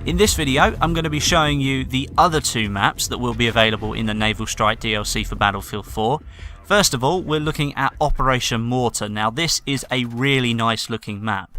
In this video, I'm going to be showing you the other two maps that will be available in the Naval Strike DLC for Battlefield 4. First of all, we're looking at Operation Mortar. Now this is a really nice looking map.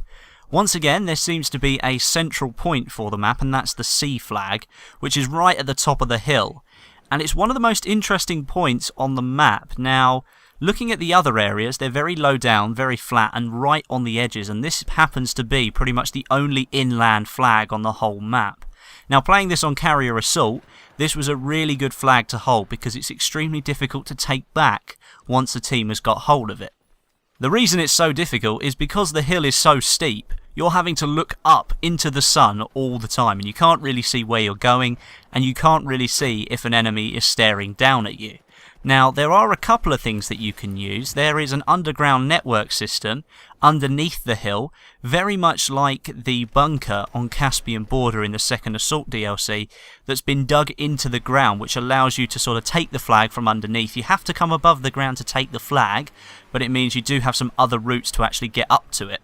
Once again, there seems to be a central point for the map, and that's the C flag, which is right at the top of the hill. And it's one of the most interesting points on the map. Now, looking at the other areas, they're very low down, very flat, and right on the edges, and this happens to be pretty much the only inland flag on the whole map. Now, playing this on Carrier Assault, this was a really good flag to hold because it's extremely difficult to take back once a team has got hold of it. The reason it's so difficult is because the hill is so steep, you're having to look up into the sun all the time, and you can't really see where you're going, and you can't really see if an enemy is staring down at you. Now, there are a couple of things that you can use. There is an underground network system underneath the hill, very much like the bunker on Caspian Border in the Second Assault DLC, that's been dug into the ground, which allows you to sort of take the flag from underneath. You have to come above the ground to take the flag, but it means you do have some other routes to actually get up to it.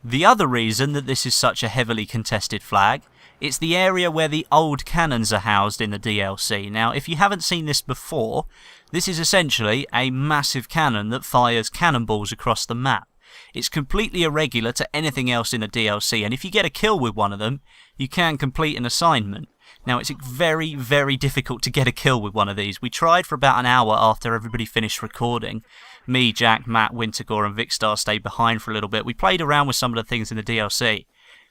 The other reason that this is such a heavily contested flag, it's the area where the old cannons are housed in the DLC. Now, if you haven't seen this before, this is essentially a massive cannon that fires cannonballs across the map. It's completely irregular to anything else in the DLC, and if you get a kill with one of them, you can complete an assignment. Now, it's very, very difficult to get a kill with one of these. We tried for about an hour after everybody finished recording. Me, Jack, Matt, Wintergore and Vicstar stayed behind for a little bit. We played around with some of the things in the DLC.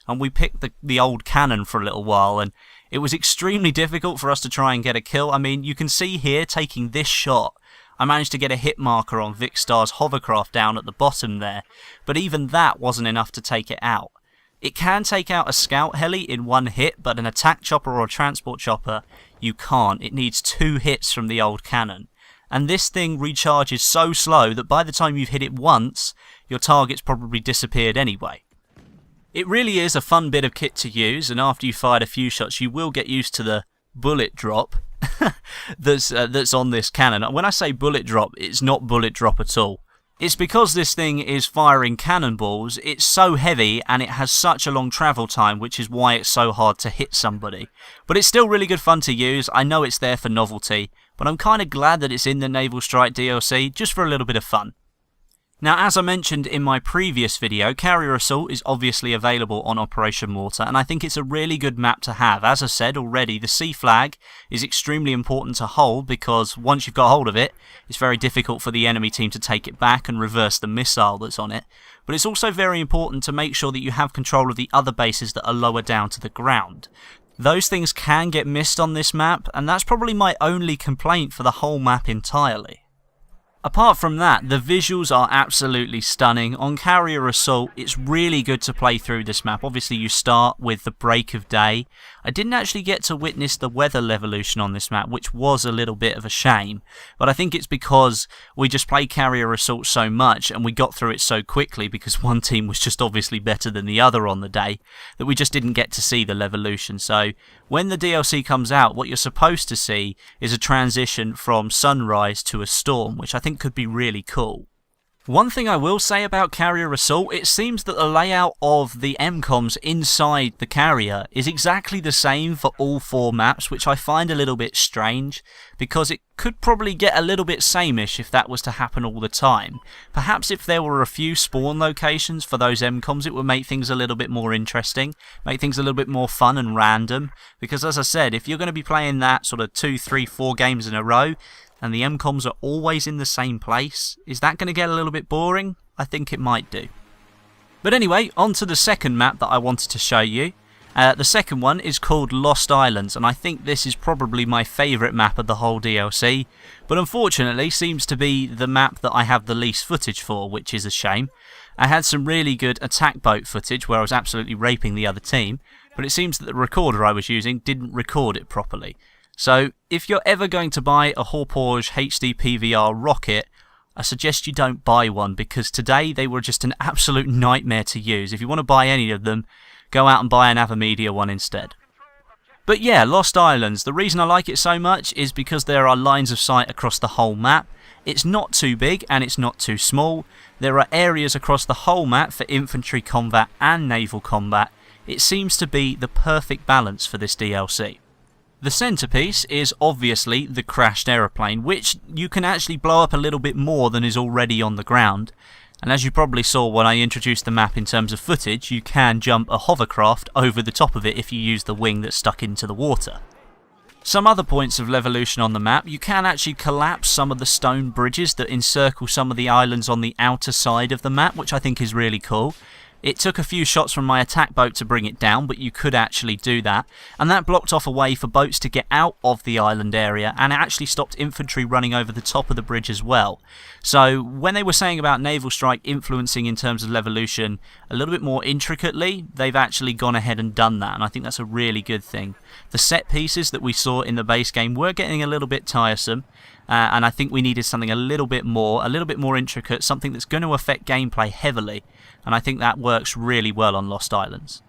And we picked the old cannon for a little while, and it was extremely difficult for us to try and get a kill. I mean, you can see here, taking this shot, I managed to get a hit marker on Vicstar's hovercraft down at the bottom there, but even that wasn't enough to take it out. It can take out a scout heli in one hit, but an attack chopper or a transport chopper, you can't. It needs 2 hits from the old cannon. And this thing recharges so slow that by the time you've hit it once, your target's probably disappeared anyway. It really is a fun bit of kit to use, and after you fired a few shots you will get used to the bullet drop that's on this cannon. When I say bullet drop, it's not bullet drop at all. It's because this thing is firing cannonballs, it's so heavy and it has such a long travel time, which is why it's so hard to hit somebody. But it's still really good fun to use. I know it's there for novelty, but I'm kind of glad that it's in the Naval Strike DLC just for a little bit of fun. Now, as I mentioned in my previous video, Carrier Assault is obviously available on Operation Mortar, and I think it's a really good map to have. As I said already, the C flag is extremely important to hold because once you've got hold of it, it's very difficult for the enemy team to take it back and reverse the missile that's on it. But it's also very important to make sure that you have control of the other bases that are lower down to the ground. Those things can get missed on this map, and that's probably my only complaint for the whole map entirely. Apart from that, the visuals are absolutely stunning. On Carrier Assault, it's really good to play through this map. Obviously, you start with the break of day. I didn't actually get to witness the weather levolution on this map, which was a little bit of a shame. But I think it's because we just played Carrier Assault so much and we got through it so quickly because one team was just obviously better than the other on the day that we just didn't get to see the levolution. So when the DLC comes out, what you're supposed to see is a transition from sunrise to a storm, which I think could be really cool. One thing I will say about Carrier Assault, it seems that the layout of the MCOMs inside the carrier is exactly the same for all 4 maps, which I find a little bit strange, because it could probably get a little bit sameish if that was to happen all the time. Perhaps if there were a few spawn locations for those MCOMs, it would make things a little bit more interesting, make things a little bit more fun and random, because as I said, if you're going to be playing that sort of 2, 3, 4 games in a row, and the MCOMs are always in the same place, is that going to get a little bit boring? I think it might do. But anyway, on to the second map that I wanted to show you. The second one is called Lost Islands, and I think this is probably my favourite map of the whole DLC, but unfortunately seems to be the map that I have the least footage for, which is a shame. I had some really good attack boat footage where I was absolutely raping the other team, but it seems that the recorder I was using didn't record it properly. So, if you're ever going to buy a Hauppauge HD PVR rocket, I suggest you don't buy one, because today they were just an absolute nightmare to use. If you want to buy any of them, go out and buy an Avamedia one instead. But yeah, Lost Islands, the reason I like it so much is because there are lines of sight across the whole map. It's not too big and it's not too small. There are areas across the whole map for infantry combat and naval combat. it seems to be the perfect balance for this DLC. The centerpiece is obviously the crashed aeroplane, which you can actually blow up a little bit more than is already on the ground. And as you probably saw when I introduced the map in terms of footage, you can jump a hovercraft over the top of it if you use the wing that's stuck into the water. Some other points of levolution on the map: you can actually collapse some of the stone bridges that encircle some of the islands on the outer side of the map, which I think is really cool. It took a few shots from my attack boat to bring it down, but you could actually do that, and that blocked off a way for boats to get out of the island area, and it actually stopped infantry running over the top of the bridge as well. So when they were saying about Naval Strike influencing in terms of levolution a little bit more intricately, they've actually gone ahead and done that, and I think that's a really good thing. The set pieces that we saw in the base game were getting a little bit tiresome, and I think we needed something a little bit more intricate, something that's going to affect gameplay heavily, and I think that works really well on Lost Islands.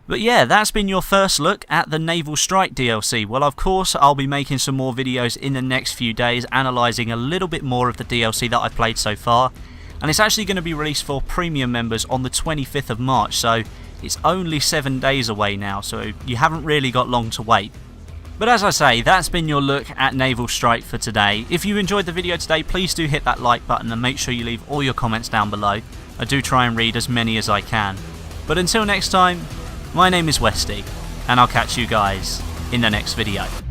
But yeah, that's been your first look at the Naval Strike DLC. Well, of course, I'll be making some more videos in the next few days, analysing a little bit more of the DLC that I've played so far, and it's actually going to be released for premium members on the 25th of March, so it's only 7 days away now, so you haven't really got long to wait. But as I say, that's been your look at Naval Strike for today. If you enjoyed the video today, please do hit that like button and make sure you leave all your comments down below. I do try and read as many as I can. But until next time, my name is Westy, and I'll catch you guys in the next video.